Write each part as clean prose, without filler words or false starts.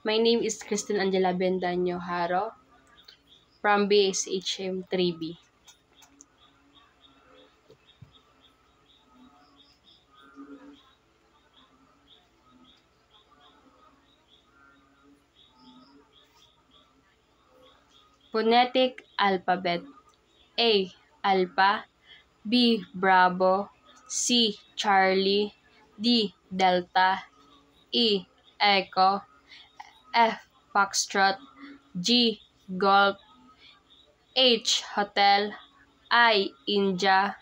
My name is Christine Angela Bendaño Haro from BSHM 3B. Phonetic alphabet. A. Alpha, B. Bravo, C. Charlie, D. Delta, E. Echo, F. Foxtrot, G. Golf, H. Hotel, I. India,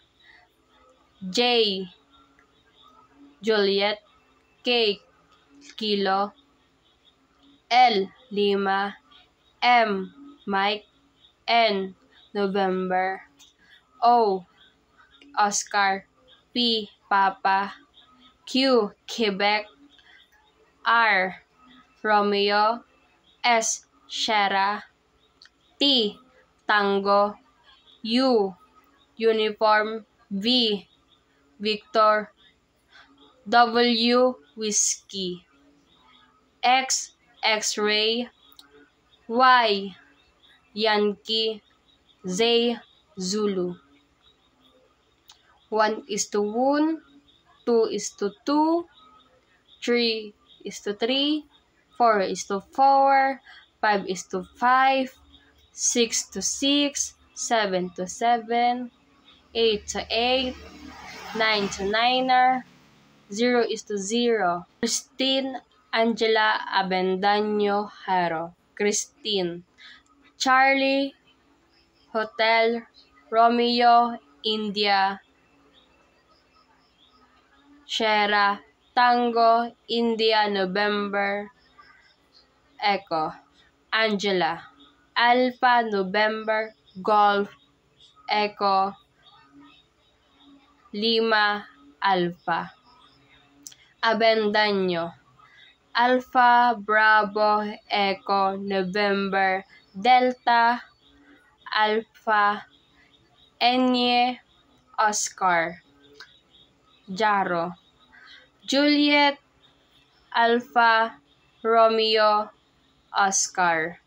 J. Juliet, K. Kilo, L. Lima, M. Mike, N. November, O. Oscar, P. Papa, Q. Quebec, R. Romeo, S. Sierra, T. Tango, U. Uniform, V. Victor, W. Whiskey, X. X-ray, Y. Yankee, Z. Zulu. 1:1, 2:2, 3:3, 4:4, 5:5, 6:6, 7:7, 8:8, 9:9, 0:0. Christine Angela Abendaño Haro. Christine. Charlie, Hotel, Romeo, India, Sierra, Tango, India, November, Echo. Angela. Alpha, November, Golf, Echo, Lima, Alpha. Abendaño. Alpha, Bravo, Echo, November, Delta, Alpha, Enye, Oscar. Jaro. Juliet, Alpha, Romeo, Oscar.